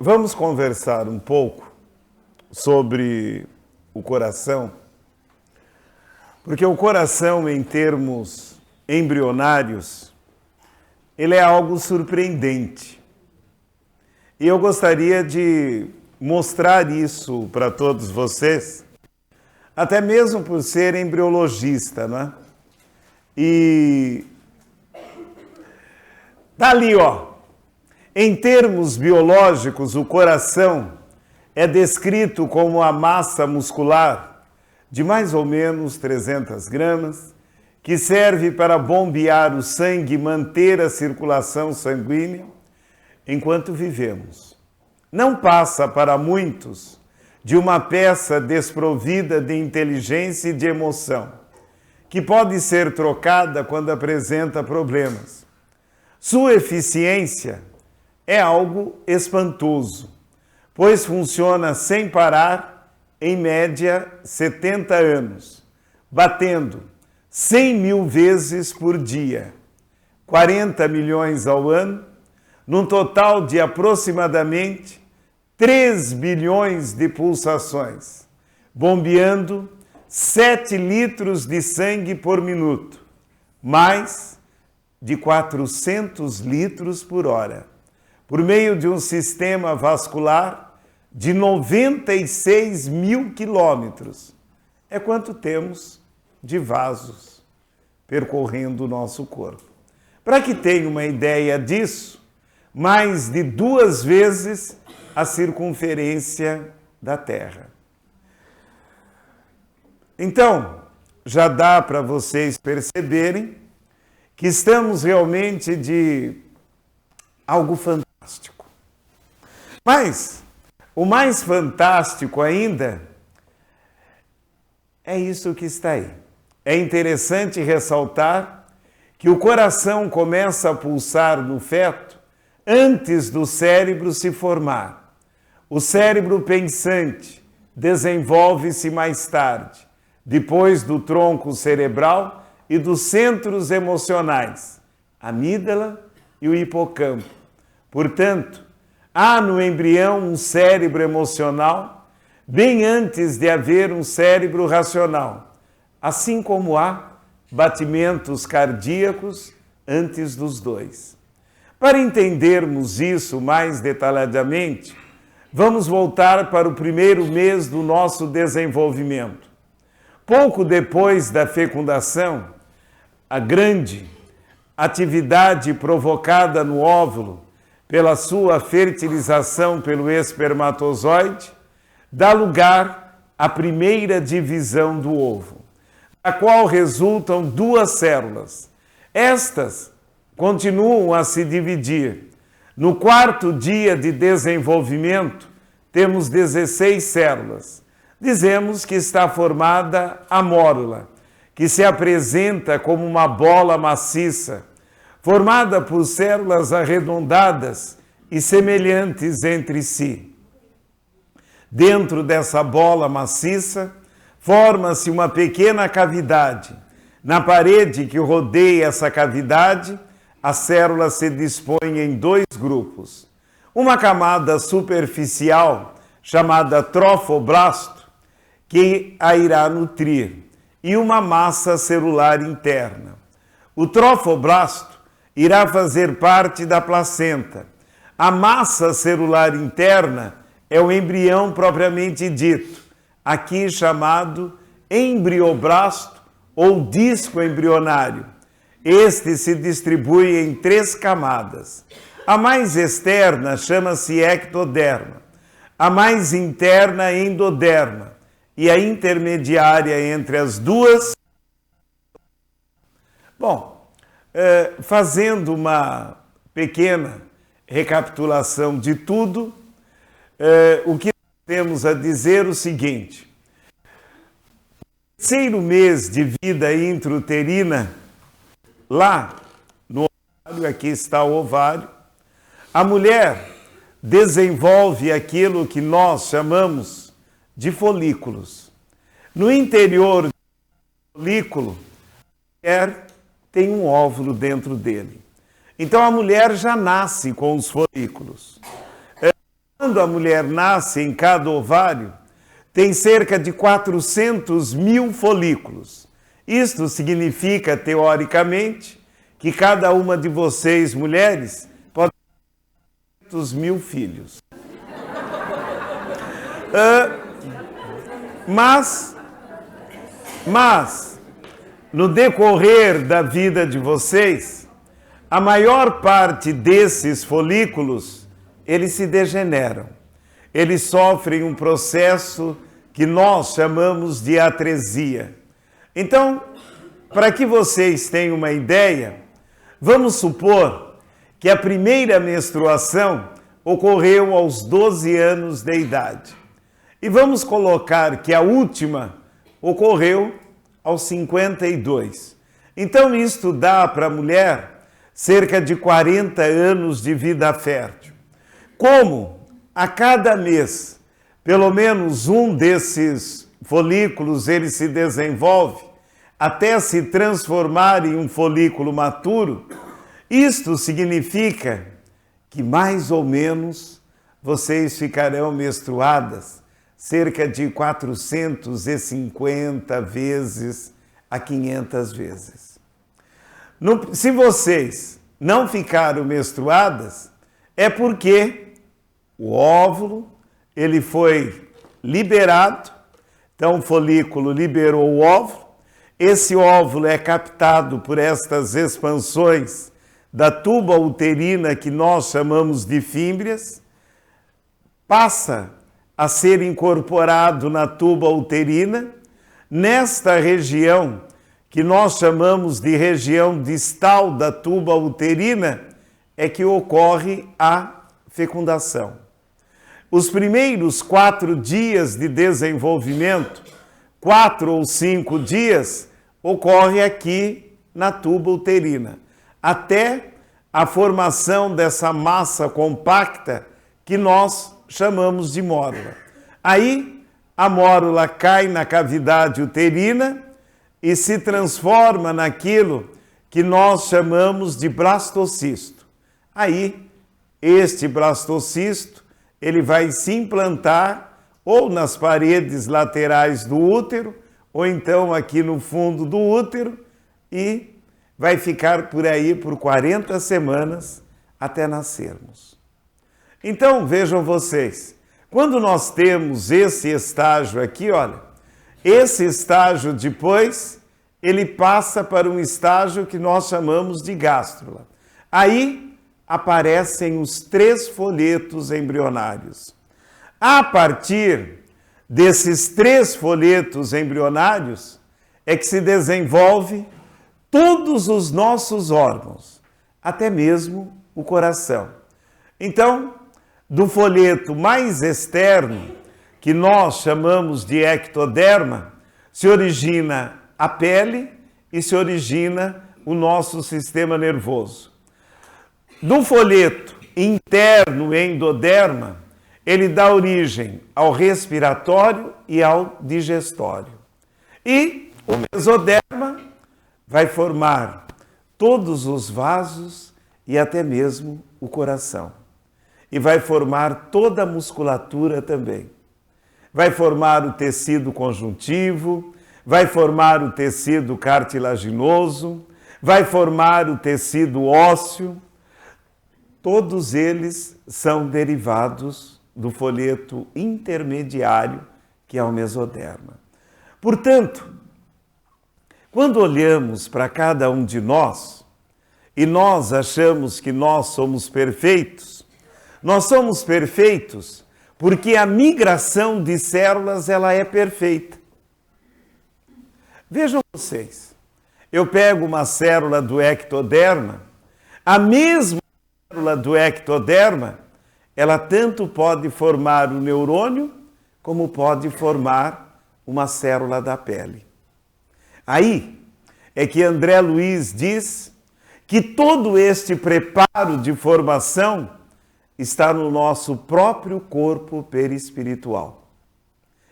Vamos conversar um pouco sobre o coração, porque o coração, em termos embrionários, ele é algo surpreendente. E eu gostaria de mostrar isso para todos vocês, até mesmo por ser embriologista, né? E tá ali, ó. Em termos biológicos, o coração é descrito como a massa muscular de mais ou menos 300 gramas, que serve para bombear o sangue e manter a circulação sanguínea enquanto vivemos. Não passa para muitos de uma peça desprovida de inteligência e de emoção, que pode ser trocada quando apresenta problemas. Sua eficiência é algo espantoso, pois funciona sem parar, em média, 70 anos, batendo 100 mil vezes por dia, 40 milhões ao ano, num total de aproximadamente 3 bilhões de pulsações, bombeando 7 litros de sangue por minuto, mais de 400 litros por hora, por meio de um sistema vascular de 96 mil quilômetros. É quanto temos de vasos percorrendo o nosso corpo. Para que tenha uma ideia disso, mais de 2 vezes a circunferência da Terra. Então, já dá para vocês perceberem que estamos realmente de algo fantástico. Mas o mais fantástico ainda é isso que está aí. É interessante ressaltar que o coração começa a pulsar no feto antes do cérebro se formar. O cérebro pensante desenvolve-se mais tarde, depois do tronco cerebral e dos centros emocionais, a amígdala e o hipocampo. Portanto, há no embrião um cérebro emocional bem antes de haver um cérebro racional, assim como há batimentos cardíacos antes dos dois. Para entendermos isso mais detalhadamente, vamos voltar para o primeiro mês do nosso desenvolvimento. Pouco depois da fecundação, a grande atividade provocada no óvulo pela sua fertilização pelo espermatozoide dá lugar à primeira divisão do ovo, da qual resultam 2 células. Estas continuam a se dividir. No 4º dia de desenvolvimento, temos 16 células. Dizemos que está formada a mórula, que se apresenta como uma bola maciça, formada por células arredondadas e semelhantes entre si. Dentro dessa bola maciça, forma-se uma pequena cavidade. Na parede que rodeia essa cavidade, a célula se dispõe em 2 grupos. Uma camada superficial, chamada trofoblasto, que a irá nutrir, e uma massa celular interna. O trofoblasto irá fazer parte da placenta. A massa celular interna é o embrião propriamente dito, aqui chamado embrioblasto ou disco embrionário. Este se distribui em 3 camadas. A mais externa chama-se ectoderma, a mais interna endoderma e a intermediária entre as duas. Bom, fazendo uma pequena recapitulação de tudo, o que temos a dizer é o seguinte: no 3º mês de vida intrauterina, lá no ovário, aqui está o ovário, a mulher desenvolve aquilo que nós chamamos de folículos. No interior do folículo, a mulher tem um óvulo dentro dele. Então a mulher já nasce com os folículos. Quando a mulher nasce, em cada ovário, tem cerca de 400 mil folículos. Isto significa, teoricamente, que cada uma de vocês, mulheres, pode ter 400 mil filhos. Mas, no decorrer da vida de vocês, a maior parte desses folículos, eles se degeneram. Eles sofrem um processo que nós chamamos de atresia. Então, para que vocês tenham uma ideia, vamos supor que a primeira menstruação ocorreu aos 12 anos de idade. E vamos colocar que a última ocorreu aos 52. Então, isto dá para a mulher cerca de 40 anos de vida fértil. Como a cada mês, pelo menos um desses folículos ele se desenvolve até se transformar em um folículo maturo, isto significa que mais ou menos vocês ficarão menstruadas cerca de 450 vezes a 500 vezes. Se vocês não ficaram menstruadas, é porque o óvulo ele foi liberado, então o folículo liberou o óvulo, esse óvulo é captado por estas expansões da tuba uterina que nós chamamos de fímbrias, passa a ser incorporado na tuba uterina, nesta região que nós chamamos de região distal da tuba uterina, é que ocorre a fecundação. Os primeiros 4 dias de desenvolvimento, 4 ou 5 dias, ocorre aqui na tuba uterina, até a formação dessa massa compacta que nós chamamos de mórula. Aí, a mórula cai na cavidade uterina e se transforma naquilo que nós chamamos de blastocisto. Aí, este blastocisto, ele vai se implantar ou nas paredes laterais do útero, ou então aqui no fundo do útero, e vai ficar por aí por 40 semanas até nascermos. Então, vejam vocês, quando nós temos esse estágio aqui, olha, esse estágio depois, ele passa para um estágio que nós chamamos de gástrula. Aí aparecem os 3 folhetos embrionários. A partir desses 3 folhetos embrionários é que se desenvolve todos os nossos órgãos, até mesmo o coração. Então, do folheto mais externo, que nós chamamos de ectoderma, se origina a pele e se origina o nosso sistema nervoso. Do folheto interno, endoderma, ele dá origem ao respiratório e ao digestório. E o mesoderma vai formar todos os vasos e até mesmo o coração. E vai formar toda a musculatura também. Vai formar o tecido conjuntivo, vai formar o tecido cartilaginoso, vai formar o tecido ósseo. Todos eles são derivados do folheto intermediário, que é o mesoderma. Portanto, quando olhamos para cada um de nós e nós achamos que nós somos perfeitos porque a migração de células ela é perfeita. Vejam vocês, eu pego uma célula do ectoderma, a mesma célula do ectoderma, ela tanto pode formar o neurônio, como pode formar uma célula da pele. Aí é que André Luiz diz que todo este preparo de formação está no nosso próprio corpo perispiritual.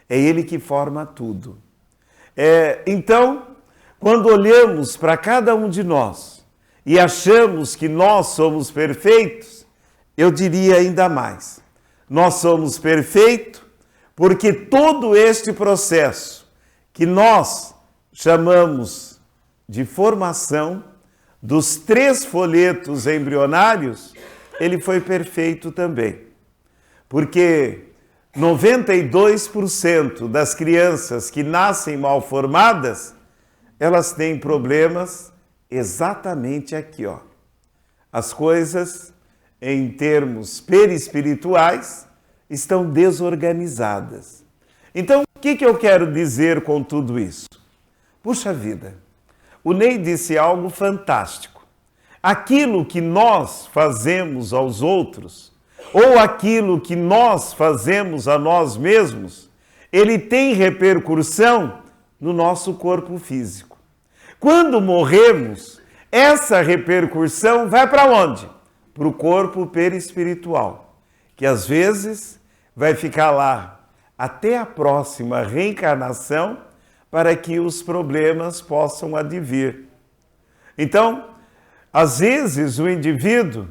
É ele que forma tudo. Então, quando olhamos para cada um de nós e achamos que nós somos perfeitos, eu diria ainda mais. Nós somos perfeitos porque todo este processo que nós chamamos de formação dos 3 folhetos embrionários, ele foi perfeito também. Porque 92% das crianças que nascem mal formadas, elas têm problemas exatamente aqui, ó. As coisas, em termos perispirituais, estão desorganizadas. Então, o que eu quero dizer com tudo isso? Puxa vida, o Ney disse algo fantástico. Aquilo que nós fazemos aos outros, ou aquilo que nós fazemos a nós mesmos, ele tem repercussão no nosso corpo físico. Quando morremos, essa repercussão vai para onde? Para o corpo perispiritual, que às vezes vai ficar lá até a próxima reencarnação para que os problemas possam advir. Então, às vezes o indivíduo,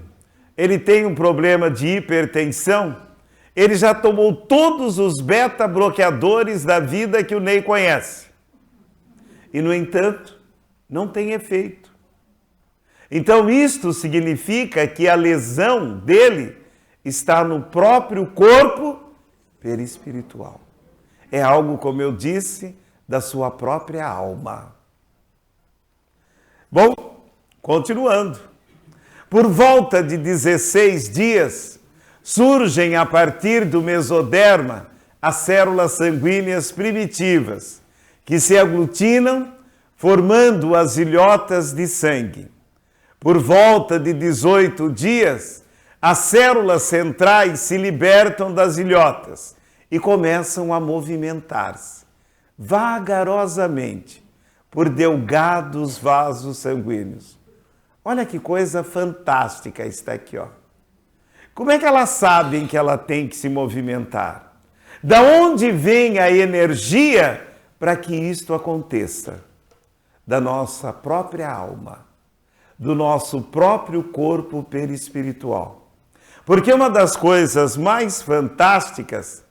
ele tem um problema de hipertensão, ele já tomou todos os beta-bloqueadores da vida que o Ney conhece. E, no entanto, não tem efeito. Então, isto significa que a lesão dele está no próprio corpo perispiritual. É algo, como eu disse, da sua própria alma. Bom, continuando. Por volta de 16 dias, surgem a partir do mesoderma as células sanguíneas primitivas, que se aglutinam, formando as ilhotas de sangue. Por volta de 18 dias, as células centrais se libertam das ilhotas e começam a movimentar-se, vagarosamente, por delgados vasos sanguíneos. Olha que coisa fantástica está aqui, ó. Como é que elas sabem que ela tem que se movimentar? Da onde vem a energia para que isto aconteça? Da nossa própria alma, do nosso próprio corpo perispiritual. Porque uma das coisas mais fantásticas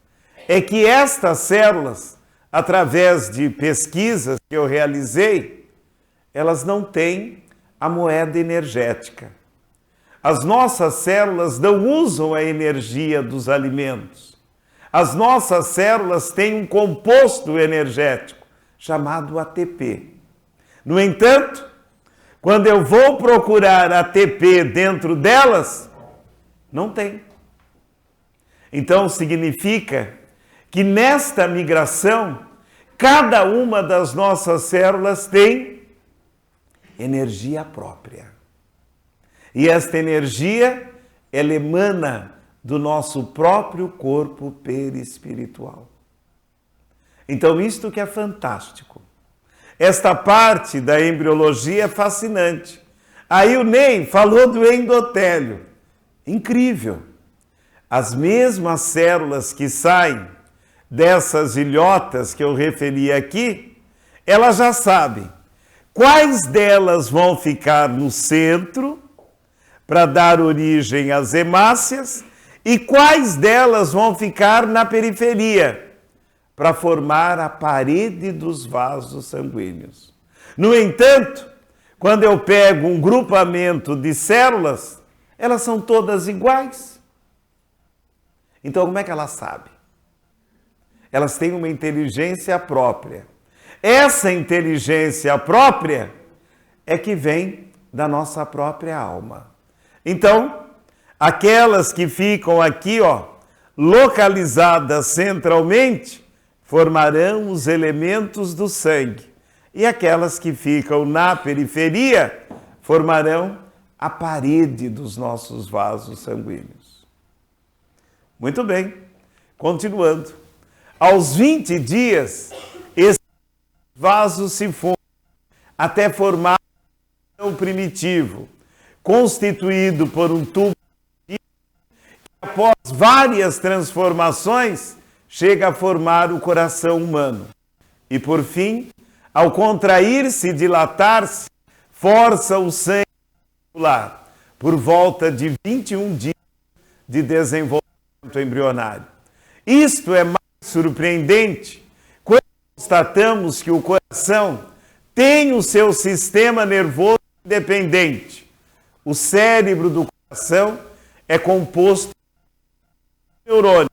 é que estas células, através de pesquisas que eu realizei, elas não têm a moeda energética. As nossas células não usam a energia dos alimentos. As nossas células têm um composto energético chamado ATP. No entanto, quando eu vou procurar ATP dentro delas, não tem. Então significa que nesta migração, cada uma das nossas células tem energia própria. E esta energia, ela emana do nosso próprio corpo perispiritual. Então, isto que é fantástico. Esta parte da embriologia é fascinante. Aí o Ney falou do endotélio. Incrível. As mesmas células que saem dessas ilhotas que eu referi aqui, elas já sabem quais delas vão ficar no centro para dar origem às hemácias e quais delas vão ficar na periferia para formar a parede dos vasos sanguíneos. No entanto, quando eu pego um grupamento de células, elas são todas iguais. Então, como é que elas sabem? Elas têm uma inteligência própria. Essa inteligência própria é que vem da nossa própria alma. Então, aquelas que ficam aqui, ó, localizadas centralmente, formarão os elementos do sangue. E aquelas que ficam na periferia formarão a parede dos nossos vasos sanguíneos. Muito bem, continuando. Aos 20 dias, esse vaso se funde até formar um primitivo, constituído por um tubo que, após várias transformações, chega a formar o coração humano. E, por fim, ao contrair-se e dilatar-se, força o sangue muscular, por volta de 21 dias de desenvolvimento embrionário. Isto é mais surpreendente quando constatamos que o coração tem o seu sistema nervoso independente. O cérebro do coração é composto de neurônios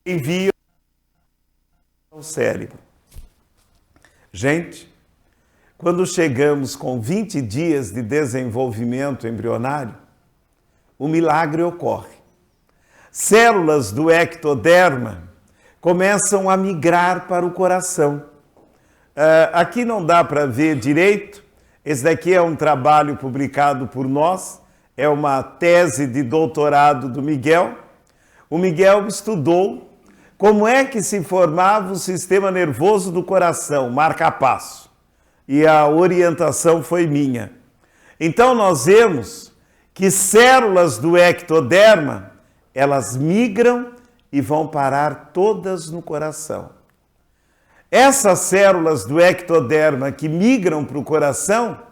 que enviam ao cérebro. Gente, quando chegamos com 20 dias de desenvolvimento embrionário, o milagre ocorre. Células do ectoderma começam a migrar para o coração. Aqui não dá para ver direito, esse daqui é um trabalho publicado por nós, é uma tese de doutorado do Miguel. O Miguel estudou como é que se formava o sistema nervoso do coração, marca-passo. E a orientação foi minha. Então nós vemos que células do ectoderma, elas migram e vão parar todas no coração. Essas células do ectoderma que migram para o coração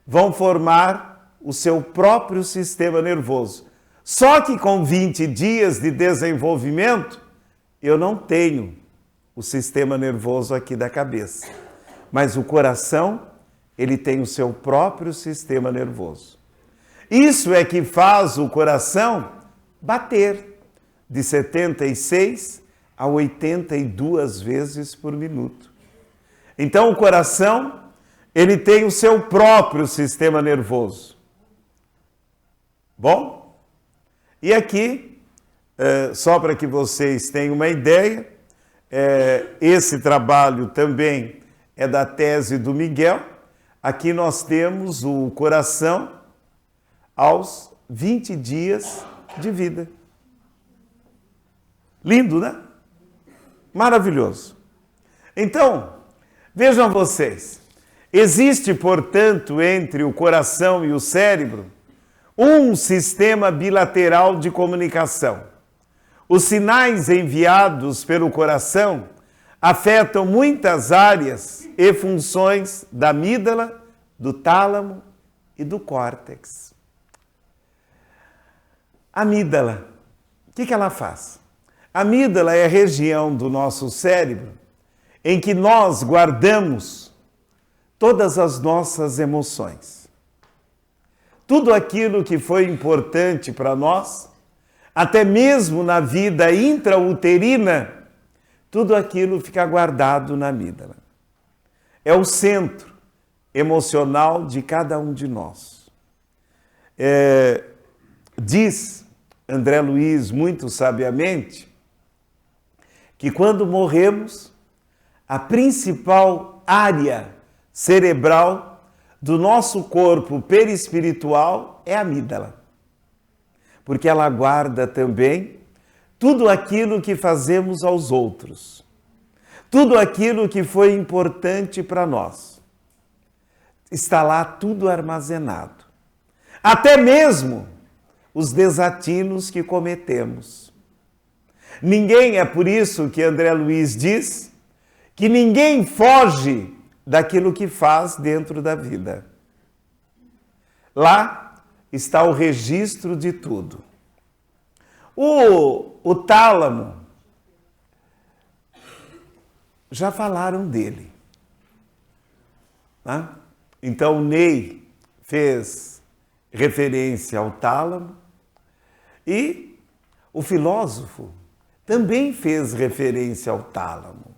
vão formar o seu próprio sistema nervoso. Só que com 20 dias de desenvolvimento, eu não tenho o sistema nervoso aqui da cabeça. Mas o coração, ele tem o seu próprio sistema nervoso. Isso é que faz o coração bater de 76 a 82 vezes por minuto. Então o coração, ele tem o seu próprio sistema nervoso. Bom, e aqui, só para que vocês tenham uma ideia, esse trabalho também é da tese do Miguel. Aqui nós temos o coração aos 20 dias de vida. Lindo, né? Maravilhoso. Então, vejam vocês, existe, portanto, entre o coração e o cérebro, um sistema bilateral de comunicação. Os sinais enviados pelo coração afetam muitas áreas e funções da amígdala, do tálamo e do córtex. A amígdala, o que ela faz? A amígdala é a região do nosso cérebro em que nós guardamos todas as nossas emoções. Tudo aquilo que foi importante para nós, até mesmo na vida intrauterina, tudo aquilo fica guardado na amígdala. É o centro emocional de cada um de nós. Diz André Luiz muito sabiamente que quando morremos, a principal área cerebral do nosso corpo perispiritual é a amígdala. Porque ela guarda também tudo aquilo que fazemos aos outros. Tudo aquilo que foi importante para nós. Está lá tudo armazenado. Até mesmo os desatinos que cometemos. Ninguém, é por isso que André Luiz diz que ninguém foge daquilo que faz dentro da vida. Lá está o registro de tudo. O tálamo, já falaram dele. Né? Então, Ney fez referência ao tálamo e o filósofo também fez referência ao tálamo.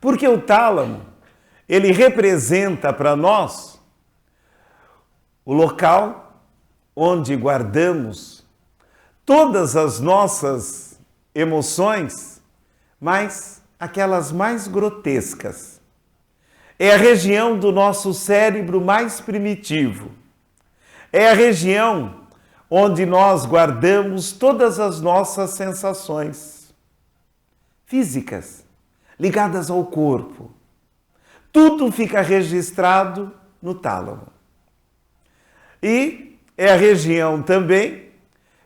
Porque o tálamo, ele representa para nós o local onde guardamos todas as nossas emoções, mas aquelas mais grotescas. É a região do nosso cérebro mais primitivo. É a região onde nós guardamos todas as nossas sensações físicas, ligadas ao corpo. Tudo fica registrado no tálamo. E é a região também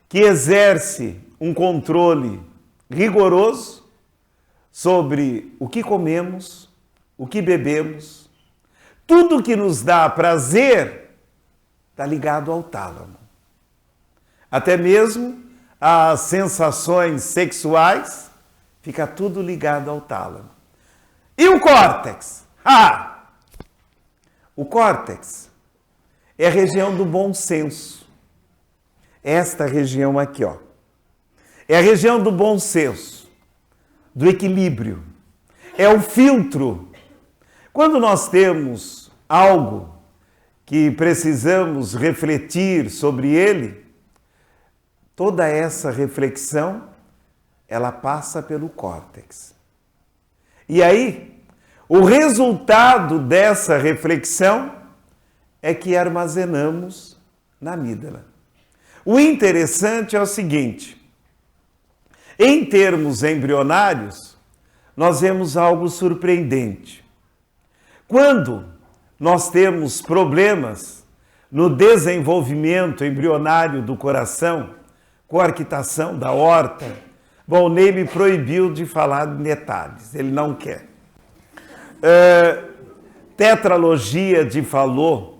que exerce um controle rigoroso sobre o que comemos, o que bebemos. Tudo que nos dá prazer está ligado ao tálamo. Até mesmo as sensações sexuais, fica tudo ligado ao tálamo. E o córtex? O córtex é a região do bom senso. Esta região aqui, ó. É a região do bom senso, do equilíbrio. É o filtro. Quando nós temos algo que precisamos refletir sobre ele, toda essa reflexão, ela passa pelo córtex. E aí, o resultado dessa reflexão é que armazenamos na amígdala. O interessante é o seguinte: em termos embrionários, nós vemos algo surpreendente. Quando nós temos problemas no desenvolvimento embrionário do coração, coarctação da aorta, bom, o Ney me proibiu de falar em detalhes, ele não quer. Tetralogia de Fallot,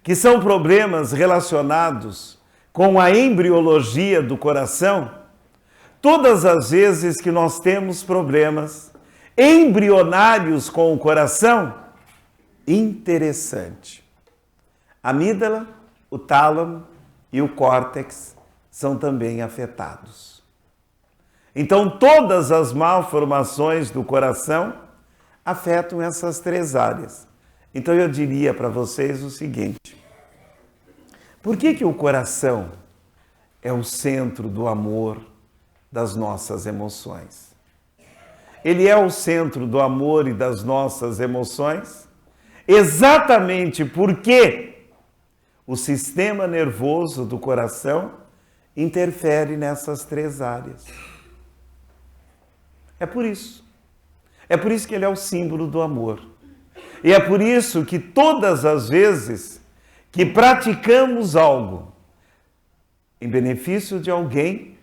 que são problemas relacionados com a embriologia do coração, todas as vezes que nós temos problemas embrionários com o coração, interessante. A amígdala, o tálamo e o córtex são também afetados. Então, todas as malformações do coração afetam essas três áreas. Então, eu diria para vocês o seguinte: por que o coração é o centro do amor, das nossas emoções? Ele é o centro do amor e das nossas emoções exatamente porque o sistema nervoso do coração interfere nessas três áreas. É por isso. É por isso que ele é o símbolo do amor. E é por isso que todas as vezes que praticamos algo em benefício de alguém,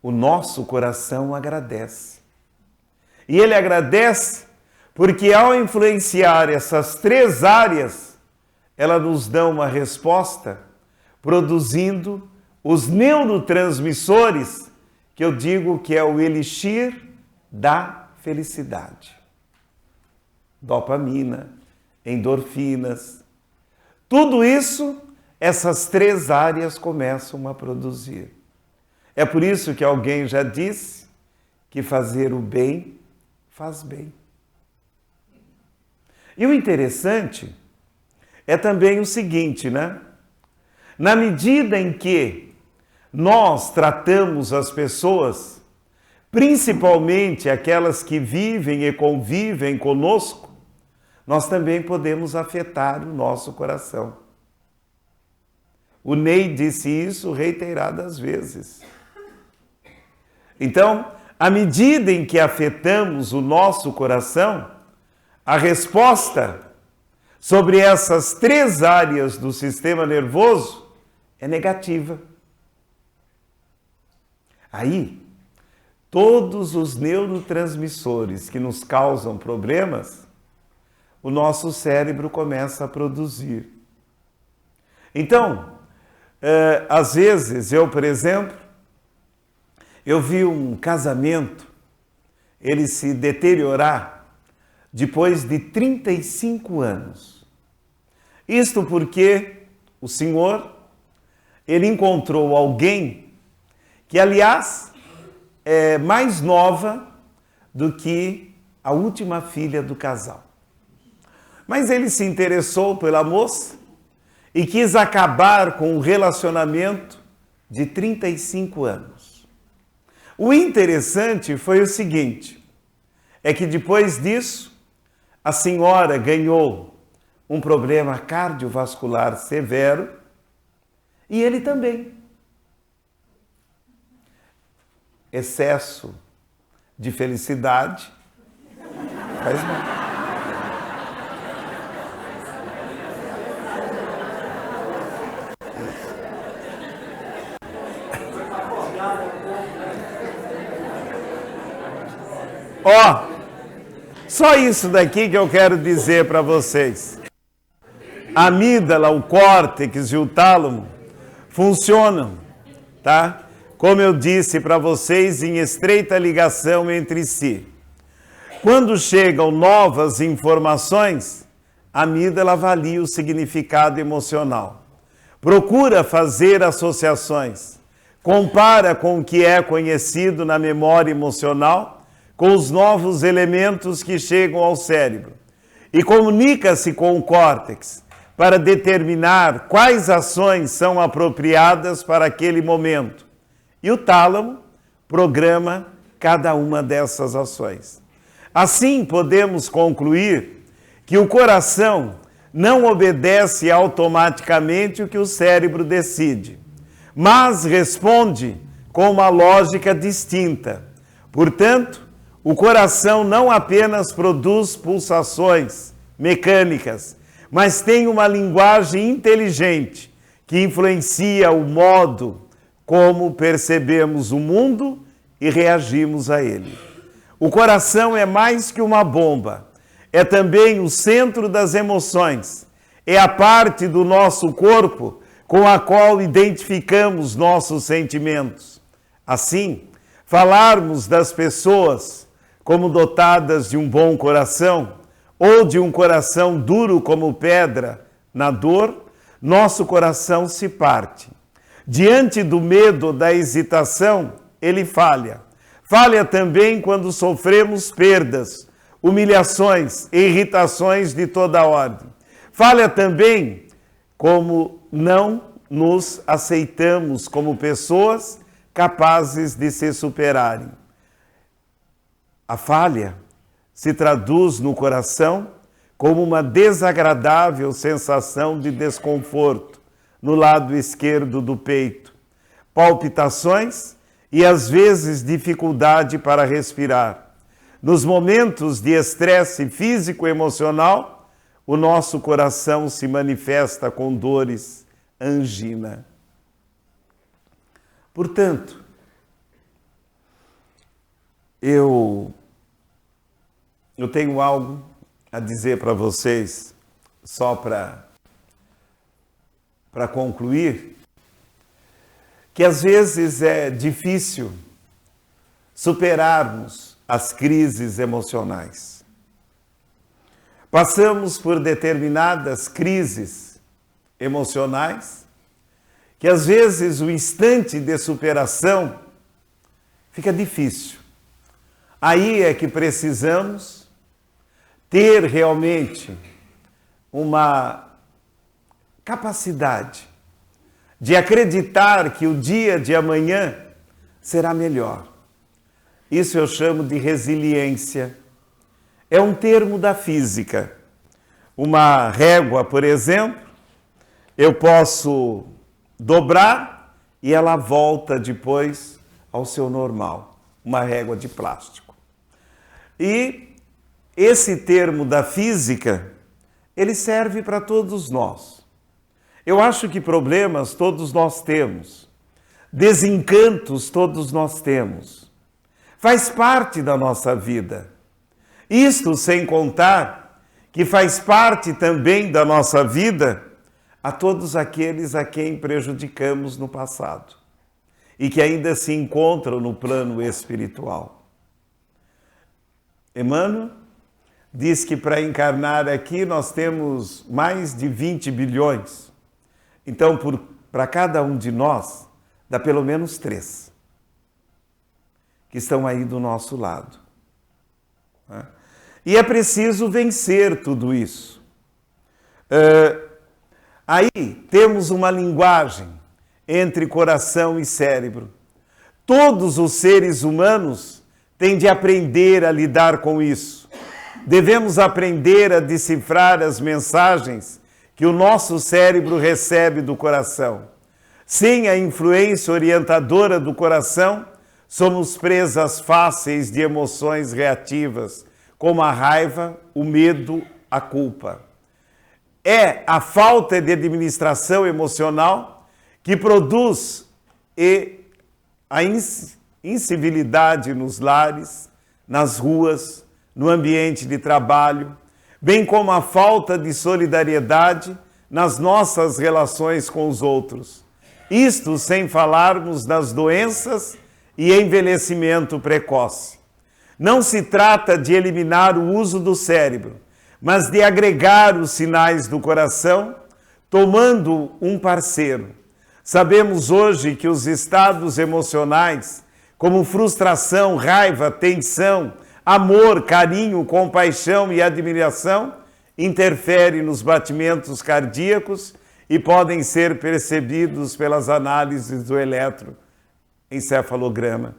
o nosso coração agradece. E ele agradece porque ao influenciar essas três áreas, ela nos dá uma resposta produzindo os neurotransmissores, que eu digo que é o elixir da felicidade. Dopamina, endorfinas, tudo isso, essas três áreas começam a produzir. É por isso que alguém já disse que fazer o bem faz bem. E o interessante é também o seguinte, né? Na medida em que nós tratamos as pessoas, principalmente aquelas que vivem e convivem conosco, nós também podemos afetar o nosso coração. O Ney disse isso reiteradas vezes. Então, à medida em que afetamos o nosso coração, a resposta sobre essas três áreas do sistema nervoso é negativa. Aí, todos os neurotransmissores que nos causam problemas, o nosso cérebro começa a produzir. Então, às vezes, eu, por exemplo, eu vi um casamento, ele se deteriorar depois de 35 anos. Isto porque o senhor, ele encontrou alguém que, aliás, é mais nova do que a última filha do casal. Mas ele se interessou pela moça e quis acabar com um relacionamento de 35 anos. O interessante foi o seguinte, é que depois disso, a senhora ganhou um problema cardiovascular severo e ele também. Excesso de felicidade faz mal. Ó, só isso daqui que eu quero dizer para vocês. a amígdala, o córtex e o tálamo funcionam, tá? Como eu disse para vocês, em estreita ligação entre si. Quando chegam novas informações, a amígdala avalia o significado emocional. Procura fazer associações. Compara com o que é conhecido na memória emocional com os novos elementos que chegam ao cérebro. E comunica-se com o córtex para determinar quais ações são apropriadas para aquele momento. E o tálamo programa cada uma dessas ações. Assim, podemos concluir que o coração não obedece automaticamente o que o cérebro decide, mas responde com uma lógica distinta. Portanto, o coração não apenas produz pulsações mecânicas, mas tem uma linguagem inteligente que influencia o modo como percebemos o mundo e reagimos a ele. O coração é mais que uma bomba, é também o centro das emoções, é a parte do nosso corpo com a qual identificamos nossos sentimentos. Assim, falarmos das pessoas como dotadas de um bom coração ou de um coração duro como pedra na dor, nosso coração se parte. Diante do medo, da hesitação, ele falha. Falha também quando sofremos perdas, humilhações e irritações de toda ordem. Falha também como não nos aceitamos como pessoas capazes de se superarem. A falha se traduz no coração como uma desagradável sensação de desconforto no lado esquerdo do peito, palpitações e às vezes dificuldade para respirar. Nos momentos de estresse físico e emocional, o nosso coração se manifesta com dores, angina. Portanto, eu tenho algo a dizer para vocês, só para concluir, que às vezes é difícil superarmos as crises emocionais. Passamos por determinadas crises emocionais que às vezes o instante de superação fica difícil. Aí é que precisamos ter realmente uma capacidade de acreditar que o dia de amanhã será melhor. Isso eu chamo de resiliência. É um termo da física. Uma régua, por exemplo, eu posso dobrar e ela volta depois ao seu normal. Uma régua de plástico. E esse termo da física, ele serve para todos nós. Eu acho que problemas todos nós temos. Desencantos todos nós temos. Faz parte da nossa vida. Isto sem contar que faz parte também da nossa vida a todos aqueles a quem prejudicamos no passado e que ainda se encontram no plano espiritual. Emmanuel diz que para encarnar aqui nós temos mais de 20 bilhões. Então, para cada um de nós, dá pelo menos 3 que estão aí do nosso lado. E é preciso vencer tudo isso. Aí temos uma linguagem entre coração e cérebro. Todos os seres humanos têm de aprender a lidar com isso. Devemos aprender a decifrar as mensagens que o nosso cérebro recebe do coração. Sem a influência orientadora do coração, somos presas fáceis de emoções reativas, como a raiva, o medo, a culpa. É a falta de administração emocional que produz a incivilidade nos lares, nas ruas, no ambiente de trabalho, bem como a falta de solidariedade nas nossas relações com os outros. Isto sem falarmos das doenças e envelhecimento precoce. Não se trata de eliminar o uso do cérebro, mas de agregar os sinais do coração, tomando um parceiro. Sabemos hoje que os estados emocionais, como frustração, raiva, tensão, amor, carinho, compaixão e admiração, interferem nos batimentos cardíacos e podem ser percebidos pelas análises do eletroencefalograma.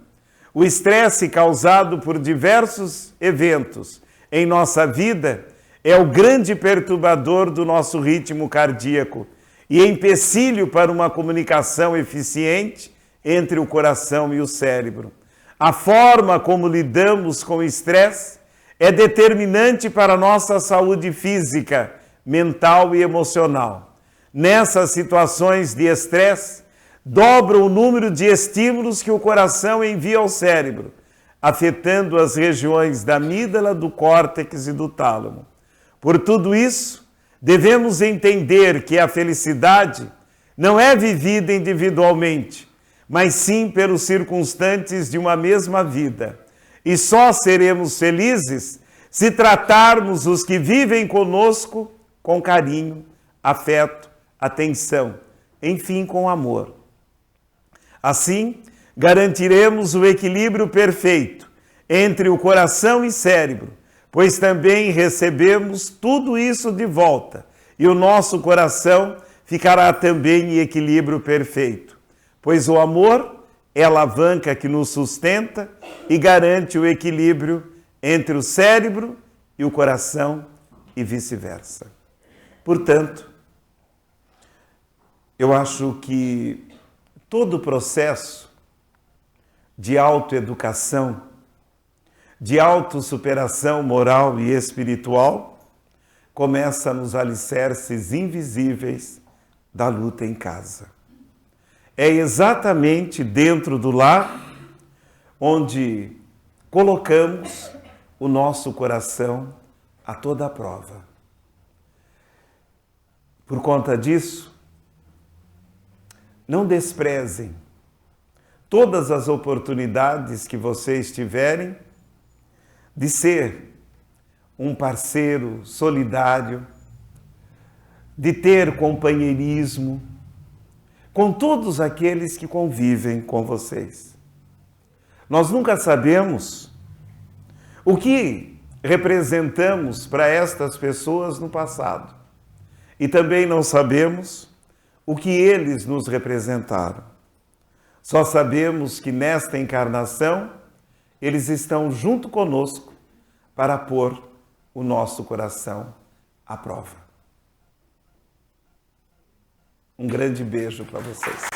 O estresse causado por diversos eventos em nossa vida é o grande perturbador do nosso ritmo cardíaco e empecilho para uma comunicação eficiente entre o coração e o cérebro. A forma como lidamos com o estresse é determinante para a nossa saúde física, mental e emocional. Nessas situações de estresse, dobra o número de estímulos que o coração envia ao cérebro, afetando as regiões da amígdala, do córtex e do tálamo. Por tudo isso, devemos entender que a felicidade não é vivida individualmente, mas sim pelos circunstantes de uma mesma vida. E só seremos felizes se tratarmos os que vivem conosco com carinho, afeto, atenção, enfim, com amor. Assim, garantiremos o equilíbrio perfeito entre o coração e cérebro, pois também recebemos tudo isso de volta e o nosso coração ficará também em equilíbrio perfeito. Pois o amor é a alavanca que nos sustenta e garante o equilíbrio entre o cérebro e o coração e vice-versa. Portanto, eu acho que todo o processo de autoeducação, de autossuperação moral e espiritual, começa nos alicerces invisíveis da luta em casa. É exatamente dentro do lar onde colocamos o nosso coração a toda a prova. Por conta disso, não desprezem todas as oportunidades que vocês tiverem de ser um parceiro solidário, de ter companheirismo com todos aqueles que convivem com vocês. Nós nunca sabemos o que representamos para estas pessoas no passado. E também não sabemos o que eles nos representaram. Só sabemos que nesta encarnação eles estão junto conosco para pôr o nosso coração à prova. Um grande beijo para vocês.